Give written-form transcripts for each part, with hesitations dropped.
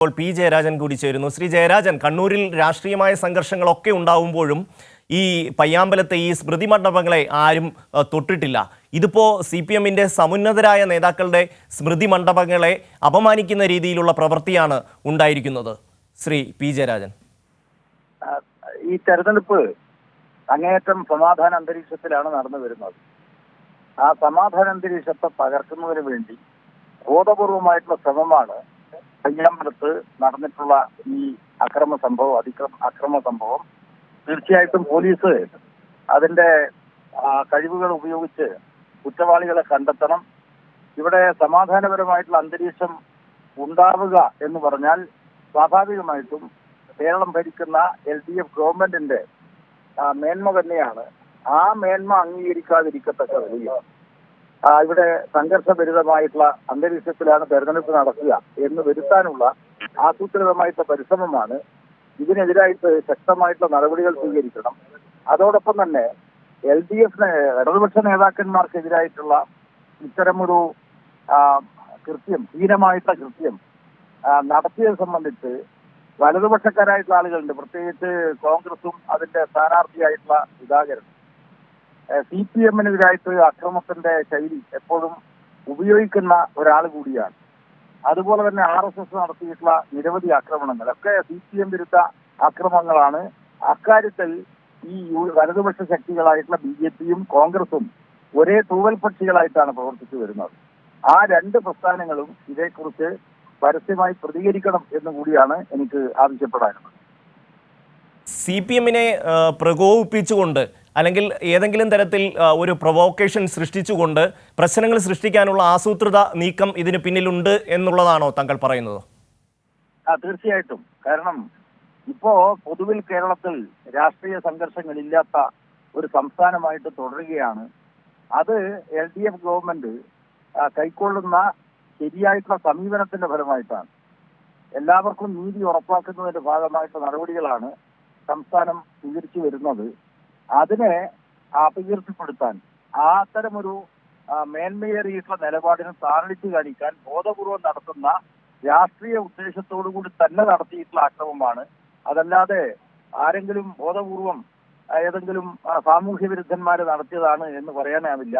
ഇപ്പോൾ പി ജയരാജൻ കൂടി ചേരുന്നു. ശ്രീ ജയരാജൻ, കണ്ണൂരിൽ രാഷ്ട്രീയമായ സംഘർഷങ്ങളൊക്കെ ഉണ്ടാവുമ്പോഴും ഈ പയ്യാമ്പലത്തെ ഈ സ്മൃതി മണ്ഡപങ്ങളെ ആരും തൊട്ടിട്ടില്ല. ഇതിപ്പോൾ CPM-ന്റെ സമുന്നതരായ നേതാക്കളുടെ സ്മൃതി മണ്ഡപങ്ങളെ അപമാനിക്കുന്ന രീതിയിലുള്ള പ്രവൃത്തിയാണ് ഉണ്ടായിരിക്കുന്നത്. ശ്രീ പി ജയരാജൻ, ഈ തെരഞ്ഞെടുപ്പ് അങ്ങേയറ്റം സമാധാന അന്തരീക്ഷത്തിലാണ് നടന്നു വരുന്നത്. ആ സമാധാന അന്തരീക്ഷത്തെ തകർക്കുന്നതിന് വേണ്ടി ബോധപൂർവമായിട്ടുള്ള ശ്രമമാണ് പയ്യാമ്പലത്ത് നടന്നിട്ടുള്ള ഈ അക്രമ സംഭവം. തീർച്ചയായിട്ടും പോലീസ് അതിന്റെ കഴിവുകൾ ഉപയോഗിച്ച് കുറ്റവാളികളെ കണ്ടെത്തണം. ഇവിടെ സമാധാനപരമായിട്ടുള്ള അന്തരീക്ഷം ഉണ്ടാവുക എന്ന് പറഞ്ഞാൽ സ്വാഭാവികമായിട്ടും കേരളം ഭരിക്കുന്ന LDF ഗവൺമെന്റിന്റെ മേന്മ തന്നെയാണ്. ആ മേന്മ അംഗീകരിക്കാതിരിക്കത്തക്ക വരിക ഇവിടെ സംഘർഷഭരിതമായിട്ടുള്ള അന്തരീക്ഷത്തിലാണ് തെരഞ്ഞെടുപ്പ് നടക്കുക എന്ന് വരുത്താനുള്ള ആസൂത്രിതമായിട്ടുള്ള പരിശ്രമമാണ്. ഇതിനെതിരായിട്ട് ശക്തമായിട്ടുള്ള നടപടികൾ സ്വീകരിക്കണം. അതോടൊപ്പം തന്നെ LDF ഇടതുപക്ഷ നേതാക്കന്മാർക്കെതിരായിട്ടുള്ള ഇത്തരമൊരു ഹീനമായിട്ടുള്ള കൃത്യം നടത്തിയത് സംബന്ധിച്ച് വലതുപക്ഷക്കാരായിട്ടുള്ള ആളുകളുണ്ട്. പ്രത്യേകിച്ച് കോൺഗ്രസും അതിന്റെ സ്ഥാനാർത്ഥിയായിട്ടുള്ള സുധാകരൻ CPM-നെതിരായിട്ട് അക്രമത്തിന്റെ ശൈലി എപ്പോഴും ഉപയോഗിക്കുന്ന ഒരാൾ കൂടിയാണ്. അതുപോലെ തന്നെ RSS നടത്തിയിട്ടുള്ള നിരവധി ആക്രമണങ്ങളൊക്കെ CPM വിരുദ്ധ ആക്രമണങ്ങളാണ്. അക്കാര്യത്തിൽ ഈ വലതുപക്ഷ ശക്തികളായിട്ടുള്ള BJP-യും കോൺഗ്രസും ഒരേ തൂവൽ പക്ഷികളായിട്ടാണ് പ്രവർത്തിച്ചു വരുന്നത്. ആ രണ്ട് പ്രസ്ഥാനങ്ങളും ഇതേക്കുറിച്ച് പരസ്യമായി പ്രതികരിക്കണം എന്ന് കൂടിയാണ് എനിക്ക് ആവശ്യപ്പെടാനുള്ളത്. CPM-നെ പ്രകോപിപ്പിച്ചുകൊണ്ട് അല്ലെങ്കിൽ ഏതെങ്കിലും തരത്തിൽ ഒരു പ്രൊവോക്കേഷൻ സൃഷ്ടിച്ചുകൊണ്ട് പ്രശ്നങ്ങൾ സൃഷ്ടിക്കാനുള്ള ആസൂത്രിത നീക്കം ഇതിന് പിന്നിലുണ്ട് എന്നുള്ളതാണോ താങ്കൾ പറയുന്നത്? തീർച്ചയായിട്ടും. കാരണം ഇപ്പോ പൊതുവിൽ കേരളത്തിൽ രാഷ്ട്രീയ സംഘർഷങ്ങളില്ലാത്ത ഒരു സംസ്ഥാനമായിട്ട് തുടരുകയാണ്. അത് LDF ഗവൺമെന്റ് കൈക്കൊള്ളുന്ന ശരിയായിട്ടുള്ള സമീപനത്തിന്റെ ഫലമായിട്ടാണ്. എല്ലാവർക്കും നീതി ഉറപ്പാക്കുന്നതിന്റെ ഭാഗമായിട്ടുള്ള നടപടികളാണ് സംസ്ഥാനം സ്വീകരിച്ചു വരുന്നത്. അതിനെ അപകീർത്തിപ്പെടുത്താൻ അത്തരമൊരു മേന്മയേറിയിട്ടുള്ള നിലപാടിനെ താഴ്ത്തി കാണിക്കാൻ ബോധപൂർവം നടത്തുന്ന രാഷ്ട്രീയ ഉദ്ദേശത്തോടു കൂടി തന്നെ നടത്തിയിട്ടുള്ള ആക്രമണമാണ്. അതല്ലാതെ ആരെങ്കിലും ബോധപൂർവം ഏതെങ്കിലും സാമൂഹ്യ വിരുദ്ധന്മാര് നടത്തിയതാണ് എന്ന് പറയാനാവില്ല.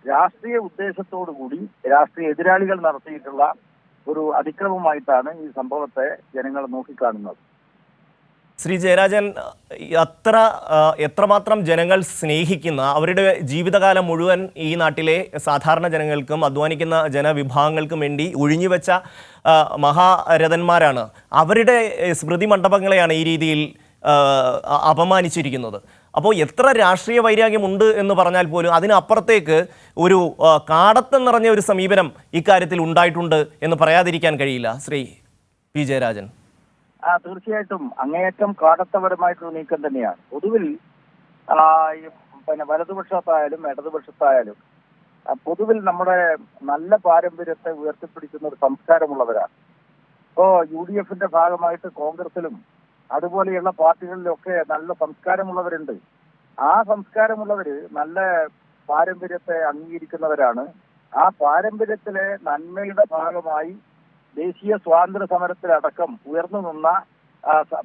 രാഷ്ട്രീയ ഉദ്ദേശത്തോടു കൂടി രാഷ്ട്രീയ എതിരാളികൾ നടത്തിയിട്ടുള്ള ഒരു അതിക്രമമായിട്ടാണ് ഈ സംഭവത്തെ ജനങ്ങൾ നോക്കിക്കാണുന്നത്. ശ്രീ ജയരാജൻ, എത്രമാത്രം ജനങ്ങൾ സ്നേഹിക്കുന്ന, അവരുടെ ജീവിതകാലം മുഴുവൻ ഈ നാട്ടിലെ സാധാരണ ജനങ്ങൾക്കും അധ്വാനിക്കുന്ന ജനവിഭാഗങ്ങൾക്കും വേണ്ടി ഒഴിഞ്ഞുവെച്ച മഹാരഥന്മാരാണ്. അവരുടെ സ്മൃതി മണ്ഡപങ്ങളെയാണ് ഈ രീതിയിൽ അപമാനിച്ചിരിക്കുന്നത്. അപ്പോൾ എത്ര രാഷ്ട്രീയ വൈരാഗ്യമുണ്ട് എന്ന് പറഞ്ഞാൽ പോലും അതിനപ്പുറത്തേക്ക് ഒരു കാടത്തം നിറഞ്ഞ ഒരു സമീപനം ഇക്കാര്യത്തിൽ ഉണ്ടായിട്ടുണ്ട് എന്ന് പറയാതിരിക്കാൻ കഴിയില്ല. ശ്രീ പി ജയരാജൻ, തീർച്ചയായിട്ടും അങ്ങേയറ്റം കാടത്തപരമായിട്ടുള്ള നീക്കം തന്നെയാണ്. പൊതുവിൽ വലതുപക്ഷത്തായാലും ഇടതുപക്ഷത്തായാലും പൊതുവിൽ നമ്മുടെ നല്ല പാരമ്പര്യത്തെ ഉയർത്തിപ്പിടിക്കുന്ന ഒരു സംസ്കാരമുള്ളവരാണ്. ഇപ്പോ UDF-ന്റെ ഭാഗമായിട്ട് കോൺഗ്രസിലും അതുപോലെയുള്ള പാർട്ടികളിലൊക്കെ നല്ല സംസ്കാരമുള്ളവരുണ്ട്. ആ സംസ്കാരമുള്ളവര് നല്ല പാരമ്പര്യത്തെ അംഗീകരിക്കുന്നവരാണ്. ആ പാരമ്പര്യത്തിലെ നന്മയുടെ ഭാഗമായി ദേശീയ സ്വാതന്ത്ര്യ സമരത്തിലടക്കം ഉയർന്നു നിന്ന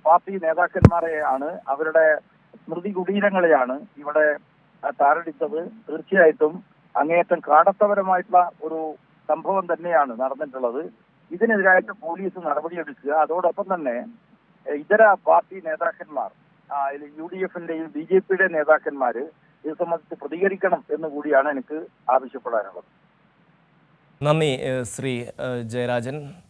പാർട്ടി നേതാക്കന്മാരെയാണ്, അവരുടെ സ്മൃതി കുടീരങ്ങളെയാണ് ഇവിടെ താറടിച്ചത്. തീർച്ചയായിട്ടും അങ്ങേയറ്റം കാടത്തപരമായിട്ടുള്ള ഒരു സംഭവം തന്നെയാണ് നടന്നിട്ടുള്ളത്. ഇതിനെതിരായിട്ട് പോലീസ് നടപടിയെടുക്കുക. അതോടൊപ്പം തന്നെ ഇതര പാർട്ടി നേതാക്കന്മാർ, UDF-ന്റെയും BJP-യുടെയും നേതാക്കന്മാര് ഇത് സംബന്ധിച്ച് പ്രതികരിക്കണം എന്ന് കൂടിയാണ് എനിക്ക് ആവശ്യപ്പെടാനുള്ളത്. നന്ദി ശ്രീ ജയരാജൻ.